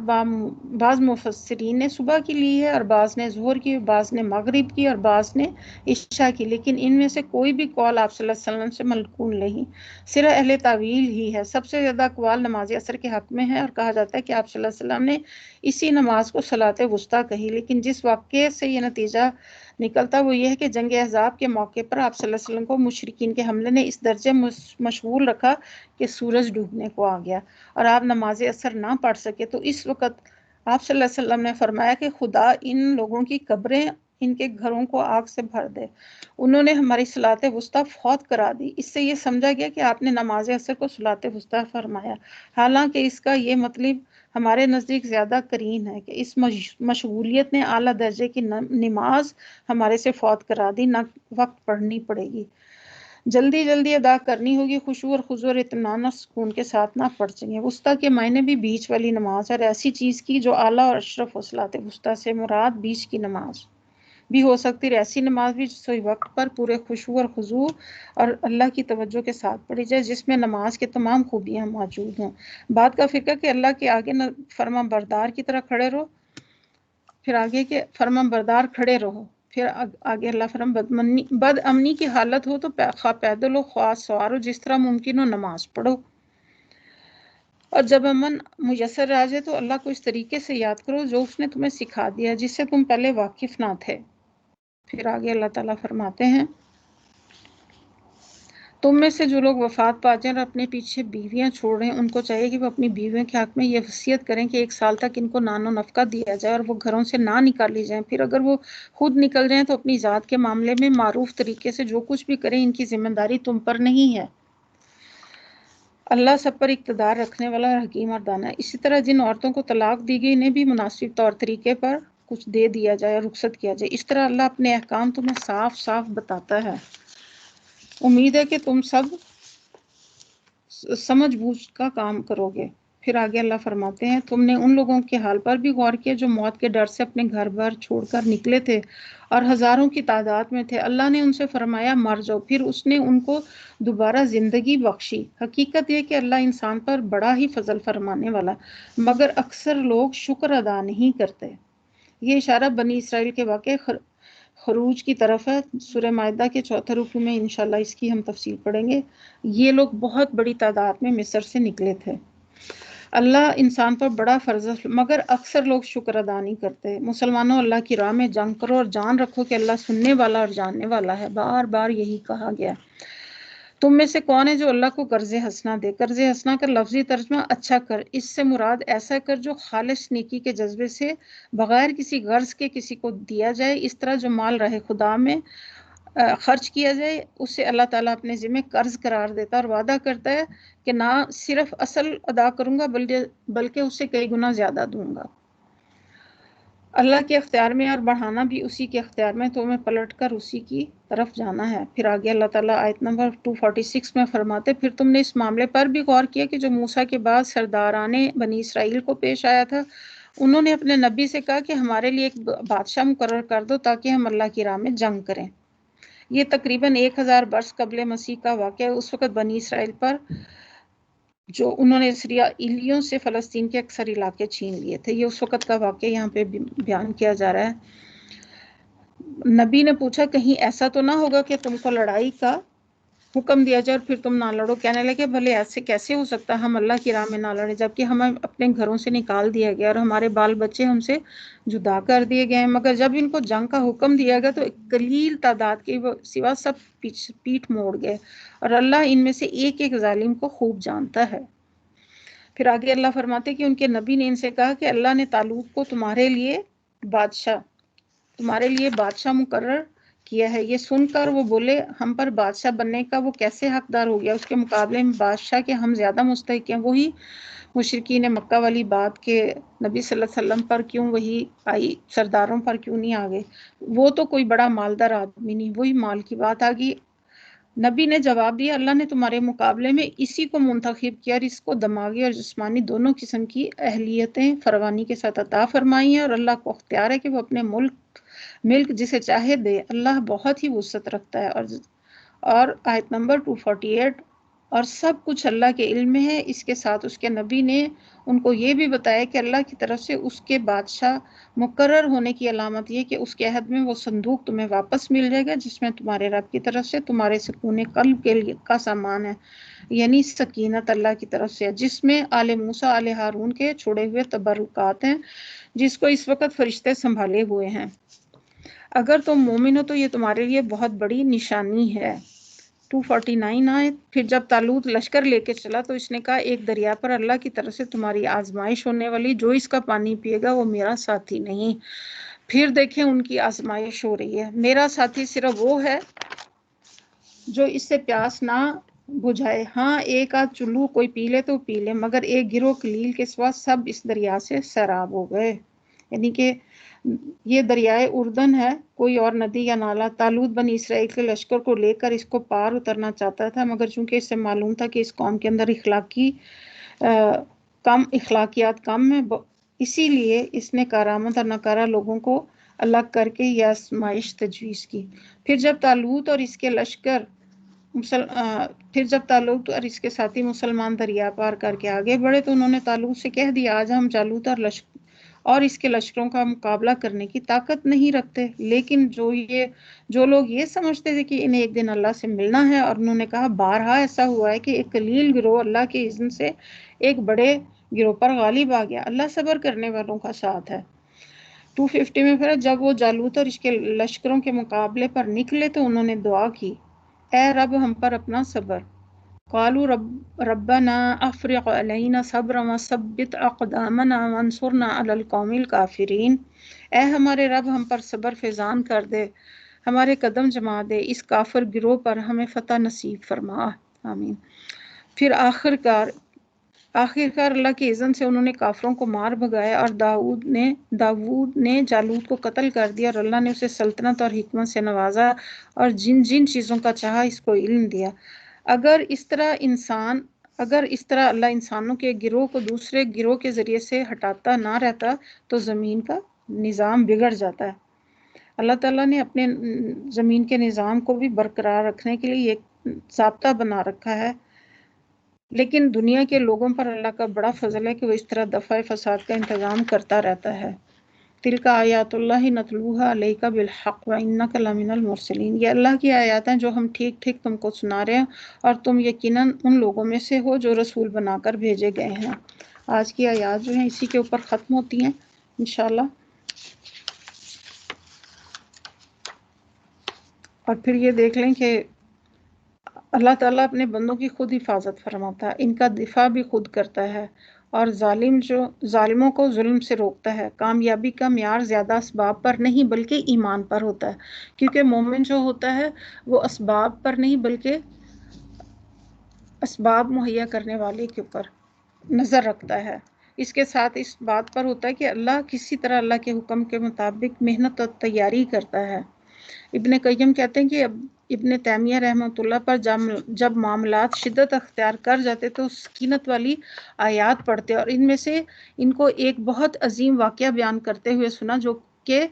بعض مفسرین نے صبح کی لی ہے اور بعض نے ظہر کی، بعض نے مغرب کی اور بعض نے عشاء کی، لیکن ان میں سے کوئی بھی قول آپ صلی اللہ علیہ وسلم سے منقول نہیں، صرف اہل تعویل ہی ہے۔ سب سے زیادہ اقوال نماز عصر کے حق میں ہے اور کہا جاتا ہے کہ آپ صلی اللہ علیہ وسلم نے اسی نماز کو صلاۃ وسطی کہی، لیکن جس واقعے سے یہ نتیجہ نکلتا وہ یہ ہے کہ جنگ احزاب کے موقع پر آپ صلی اللہ علیہ وسلم کو مشرکین کے حملے نے اس درجے مشغول رکھا کہ سورج ڈوبنے کو آ گیا اور آپ نماز عصر نہ پڑھ سکے، تو اس وقت آپ صلی اللہ علیہ وسلم نے فرمایا کہ خدا ان لوگوں کی قبریں ان کے گھروں کو آگ سے بھر دے، انہوں نے ہماری صلاۃ وسطی فوت کرا دی۔ اس سے یہ سمجھا گیا کہ آپ نے نماز عصر کو صلاۃ وسطی فرمایا، حالانکہ اس کا یہ مطلب ہمارے نزدیک زیادہ قرین ہے کہ اس مشغولیت نے اعلیٰ درجے کی نماز ہمارے سے فوت کرا دی، نہ وقت پڑھنی پڑے گی، جلدی جلدی ادا کرنی ہوگی، خشوع اور خضوع اور اطمینان اور سکون کے ساتھ نہ پڑھ سکیں۔ وسطی کے معنی بھی بیچ والی نماز اور ایسی چیز کی جو اعلیٰ اور اشرف ہو۔ صلاۃ وسطی سے مراد بیچ کی نماز بھی ہو سکتی ہے، ایسی نماز بھی جو صحیح وقت پر پورے خشوع اور خضوع اور اللہ کی توجہ کے ساتھ پڑھی جائے، جس میں نماز کے تمام خوبیاں موجود ہوں۔ بات کا فکر کہ اللہ کے آگے فرما بردار کی طرح کھڑے رہو، پھر آگے کہ فرما بردار کھڑے رہو، پھر آگے اللہ فرما بد امنی کی حالت ہو تو خواہ پیدل ہو خواہ سوار ہو، جس طرح ممکن ہو نماز پڑھو، اور جب امن میسر آ جائے تو اللہ کو اس طریقے سے یاد کرو جو اس نے تمہیں سکھا دیا جس سے تم پہلے واقف نہ تھے۔ پھر آگے اللہ تعالیٰ فرماتے ہیں تم میں سے جو لوگ وفات پا جائیں اور اپنے پیچھے بیویاں چھوڑ رہے ہیں ان کو چاہیے کہ وہ اپنی بیویوں کے حق میں یہ وصیت کریں کہ 1 سال تک ان کو نان و نفقہ دیا جائے اور وہ گھروں سے نہ نکالی جائیں، پھر اگر وہ خود نکل جائیں تو اپنی ذات کے معاملے میں معروف طریقے سے جو کچھ بھی کریں، ان کی ذمہ داری تم پر نہیں ہے، اللہ سب پر اقتدار رکھنے والا اور حکیم اور دانا ہے۔ اسی طرح جن عورتوں کو طلاق دی گئی انہیں بھی مناسب طور طریقے پر کچھ دے دیا جائے اور رخصت کیا جائے، اس طرح اللہ اپنے احکام تمہیں صاف صاف بتاتا ہے۔ امید ہے کہ تم سب سمجھ بوجھ کا کام کرو گے۔ پھر آگے اللہ فرماتے ہیں تم نے ان لوگوں کے حال پر بھی غور کیا جو موت کے ڈر سے اپنے گھر بار چھوڑ کر نکلے تھے اور ہزاروں کی تعداد میں تھے، اللہ نے ان سے فرمایا مر جاؤ، پھر اس نے ان کو دوبارہ زندگی بخشی۔ حقیقت یہ کہ اللہ انسان پر بڑا ہی فضل فرمانے والا، مگر اکثر لوگ شکر ادا نہیں کرتے۔ یہ اشارہ بنی اسرائیل کے واقعے خروج کی طرف ہے، سورہ مائدہ کے 4 رکوع میں انشاءاللہ اس کی ہم تفصیل پڑھیں گے۔ یہ لوگ بہت بڑی تعداد میں مصر سے نکلے تھے۔ اللہ انسان پر بڑا فضل، مگر اکثر لوگ شکر ادا نہیں کرتے۔ مسلمانوں اللہ کی راہ میں جنگ کرو اور جان رکھو کہ اللہ سننے والا اور جاننے والا ہے۔ بار بار یہی کہا گیا۔ تم میں سے کون ہے جو اللہ کو قرض حسنہ دے؟ قرض حسنہ کا لفظی ترجمہ اچھا کر، اس سے مراد ایسا کر جو خالص نیکی کے جذبے سے بغیر کسی غرض کے کسی کو دیا جائے، اس طرح جو مال راہ خدا میں خرچ کیا جائے اسے اللہ تعالیٰ اپنے ذمہ قرض قرار دیتا ہے اور وعدہ کرتا ہے کہ نہ صرف اصل ادا کروں گا بلکہ اس سے کئی گنا زیادہ دوں گا۔ اللہ کے اختیار میں اور بڑھانا بھی اسی کے اختیار میں، تو ہمیں پلٹ کر اسی کی طرف جانا ہے۔ پھر آگے اللہ تعالیٰ آیت نمبر 246 میں فرماتے، پھر تم نے اس معاملے پر بھی غور کیا کہ جو موسیٰ کے بعد سرداران بنی اسرائیل کو پیش آیا تھا، انہوں نے اپنے نبی سے کہا کہ ہمارے لیے ایک بادشاہ مقرر کر دو تاکہ ہم اللہ کی راہ میں جنگ کریں۔ یہ تقریباً 1000 برس قبل مسیح کا واقعہ۔ اس وقت بنی اسرائیل پر جو انہوں نے اسرائیلیوں سے فلسطین کے اکثر علاقے چھین لیے تھے، یہ اس وقت کا واقعہ یہاں پہ بیان کیا جا رہا ہے۔ نبی نے پوچھا کہیں ایسا تو نہ ہوگا کہ تم کو لڑائی کا حکم دیا جائے اور پھر تم نہ لڑو؟ کہنے لگے بھلے ایسے کیسے ہو سکتا ہے، ہم اللہ کی راہ میں نہ لڑیں جبکہ ہمیں اپنے گھروں سے نکال دیا گیا اور ہمارے بال بچے ہم سے جدا کر دیے گئے ہیں۔ مگر جب ان کو جنگ کا حکم دیا گیا تو ایک قلیل تعداد کے سوا سب پیٹھ موڑ گئے، اور اللہ ان میں سے ایک ایک ظالم کو خوب جانتا ہے۔ پھر آگے اللہ فرماتے کہ ان کے نبی نے ان سے کہا کہ اللہ نے طالوت کو تمہارے لیے بادشاہ مقرر کیا ہے۔ یہ سن کر وہ بولے ہم پر بادشاہ بننے کا وہ کیسے حقدار ہو گیا، اس کے مقابلے میں بادشاہ کے ہم زیادہ مستحق ہیں۔ وہی مشرکین مکہ والی بات کہ نبی صلی اللہ علیہ وسلم پر کیوں وہی آئی، سرداروں پر کیوں نہیں آ گئے، وہ تو کوئی بڑا مالدار آدمی نہیں، وہی مال کی بات آ گئی۔ نبی نے جواب دیا اللہ نے تمہارے مقابلے میں اسی کو منتخب کیا اور اس کو دماغی اور جسمانی دونوں قسم کی اہلیتیں فراوانی کے ساتھ عطا فرمائی ہیں، اور اللہ کو اختیار ہے کہ وہ اپنے ملک جسے چاہے دے، اللہ بہت ہی وسعت رکھتا ہے۔ اور آیت نمبر 248 اور سب کچھ اللہ کے علم میں ہے۔ اس کے ساتھ اس کے نبی نے ان کو یہ بھی بتایا کہ اللہ کی طرف سے اس کے بادشاہ مقرر ہونے کی علامت یہ کہ اس کے عہد میں وہ صندوق تمہیں واپس مل جائے گا جس میں تمہارے رب کی طرف سے تمہارے سکون قلب کے لیے کا سامان ہے، یعنی سکینت اللہ کی طرف سے ہے، جس میں آل موسیٰ آل ہارون کے چھوڑے ہوئے تبرکات ہیں جس کو اس وقت فرشتے سنبھالے ہوئے ہیں۔ اگر تم مومن ہو تو یہ تمہارے لیے بہت بڑی نشانی ہے۔ 249 آئے، پھر جب طالوت لشکر لے کے چلا تو اس نے کہا ایک دریا پر اللہ کی طرف سے تمہاری آزمائش ہونے والی، جو اس کا پانی پیے گا وہ میرا ساتھی نہیں۔ پھر دیکھیں ان کی آزمائش ہو رہی ہے۔ میرا ساتھی صرف وہ ہے جو اس سے پیاس نہ بجھائے، ہاں ایک آدھ چلو کوئی پی لے تو پی لے، مگر ایک گروہ قلیل کے سوا سب اس دریا سے سیراب ہو گئے۔ یعنی کہ یہ دریائے اردن ہے، کوئی اور ندی یا نالا۔ طالوت بنی اسرائیل کے لشکر کو لے کر اس کو پار اترنا چاہتا تھا، مگر چونکہ اس سے معلوم تھا کہ اس قوم کے اندر اخلاقیات کم ہیں، اسی لیے اس نے کارآمد اور ناکارہ لوگوں کو الگ کر کے یہ آزمائش تجویز کی۔ پھر جب طالوت اور اس کے ساتھی مسلمان دریا پار کر کے آگے بڑھے تو انہوں نے طالوت سے کہہ دیا آج ہم جالوت اور اس کے لشکروں کا مقابلہ کرنے کی طاقت نہیں رکھتے۔ لیکن جو لوگ یہ سمجھتے تھے کہ انہیں ایک دن اللہ سے ملنا ہے، اور انہوں نے کہا بارہا ایسا ہوا ہے کہ ایک قلیل گروہ اللہ کے اذن سے ایک بڑے گروہ پر غالب آ گیا، اللہ صبر کرنے والوں کا ساتھ ہے۔ 250 میں پھر جب وہ جالوت اور اس کے لشکروں کے مقابلے پر نکلے تو انہوں نے دعا کی اے رب ہم پر اپنا صبر، قالوا ربنا افرغ علینا صبرا وثبت اقدامنا وانصرنا علی القوم الکافرین، اے ہمارے رب ہم پر صبر فیضان کر دے، ہمارے قدم جما دے، اس کافر گروہ پر ہمیں فتح نصیب فرما، آمین۔ پھر آخرکار اللہ کے اذن سے انہوں نے کافروں کو مار بھگایا، اور داؤد نے جالوت کو قتل کر دیا، اور اللہ نے اسے سلطنت اور حکمت سے نوازا، اور جن جن چیزوں کا چاہا اس کو علم دیا۔ اگر اس طرح اللہ انسانوں کے گروہ کو دوسرے گروہ کے ذریعے سے ہٹاتا نہ رہتا تو زمین کا نظام بگڑ جاتا ہے۔ اللہ تعالیٰ نے اپنے زمین کے نظام کو بھی برقرار رکھنے کے لیے ایک ضابطہ بنا رکھا ہے، لیکن دنیا کے لوگوں پر اللہ کا بڑا فضل ہے کہ وہ اس طرح دفع فساد کا انتظام کرتا رہتا ہے۔ تلک آیات اللہ نتلوها علیک بالحق وانک لمن المرسلین، یہ اللہ کی آیات ہیں جو ہم ٹھیک ٹھیک تم کو سنا رہے ہیں، اور تم یقیناً ان لوگوں میں سے ہو جو رسول بنا کر بھیجے گئے ہیں۔ آج کی آیات جو ہیں اسی کے اوپر ختم ہوتی ہیں انشاءاللہ، اور پھر یہ دیکھ لیں کہ اللہ تعالیٰ اپنے بندوں کی خود حفاظت فرماتا ہے، ان کا دفاع بھی خود کرتا ہے، اور ظالموں کو ظلم سے روکتا ہے۔ کامیابی کا معیار زیادہ اسباب پر نہیں بلکہ ایمان پر ہوتا ہے، کیونکہ مومن جو ہوتا ہے وہ اسباب پر نہیں بلکہ اسباب مہیا کرنے والے کے اوپر نظر رکھتا ہے۔ اس کے ساتھ اس بات پر ہوتا ہے کہ اللہ کسی طرح اللہ کے حکم کے مطابق محنت اور تیاری کرتا ہے۔ ابن قیم کہتے ہیں کہ ابن تیمیہ رحمۃ اللہ پر جب معاملات شدت اختیار کر جاتے تو سکینت والی آیات پڑھتے، اور ان میں سے ان کو ایک بہت عظیم واقعہ بیان کرتے ہوئے سنا جو کہ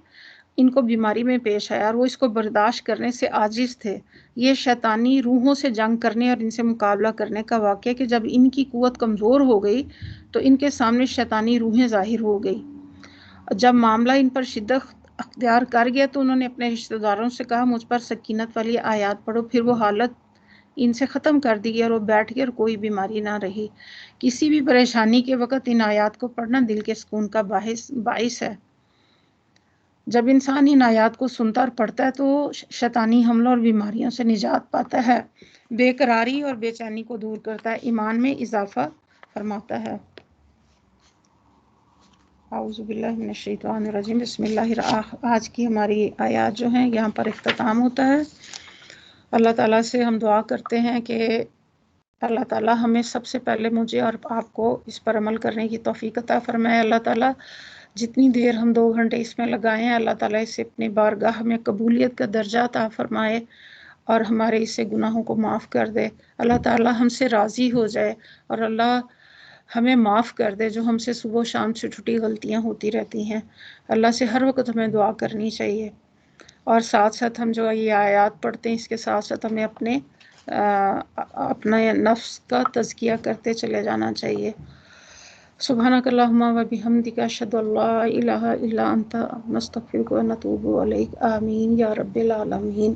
ان کو بیماری میں پیش آیا، اور وہ اس کو برداشت کرنے سے عاجز تھے۔ یہ شیطانی روحوں سے جنگ کرنے اور ان سے مقابلہ کرنے کا واقعہ کہ جب ان کی قوت کمزور ہو گئی تو ان کے سامنے شیطانی روحیں ظاہر ہو گئی۔ جب معاملہ ان پر شدت اختیار کر گیا تو انہوں نے اپنے رشتہ داروں سے کہا مجھ پر سکینت والی آیات پڑھو، پھر وہ حالت ان سے ختم کر دی گئی اور وہ بیٹھ گئے اور کوئی بیماری نہ رہی۔ کسی بھی پریشانی کے وقت ان آیات کو پڑھنا دل کے سکون کا باعث ہے۔ جب انسان ان آیات کو سنتا اور پڑھتا ہے تو شیطانی حملوں اور بیماریوں سے نجات پاتا ہے، بے قراری اور بے چینی کو دور کرتا ہے، ایمان میں اضافہ فرماتا ہے۔ اعوذ باللہ من الشیطان الرجیم، بسم اللہ۔ آج کی ہماری آیات جو ہیں یہاں پر اختتام ہوتا ہے۔ اللہ تعالیٰ سے ہم دعا کرتے ہیں کہ اللہ تعالیٰ ہمیں سب سے پہلے مجھے اور آپ کو اس پر عمل کرنے کی توفیق عطا فرمائے۔ اللہ تعالیٰ جتنی دیر ہم 2 گھنٹے اس میں لگائے ہیں، اللہ تعالیٰ اسے اپنی بارگاہ میں قبولیت کا درجہ عطا فرمائے اور ہمارے اس سے گناہوں کو معاف کر دے۔ اللہ تعالیٰ ہم سے راضی ہو جائے اور اللہ ہمیں معاف کر دے جو ہم سے صبح و شام چھوٹی چھوٹی غلطیاں ہوتی رہتی ہیں۔ اللہ سے ہر وقت ہمیں دعا کرنی چاہیے، اور ساتھ ساتھ ہم جو یہ آیات پڑھتے ہیں اس کے ساتھ ساتھ ہمیں اپنا نفس کا تزکیہ کرتے چلے جانا چاہیے۔ سبحانک اللہم و بحمدک، اشہد ان لا الہ الا انت، نستغفرک و نتوب الیک۔ آمین یا رب العالمین۔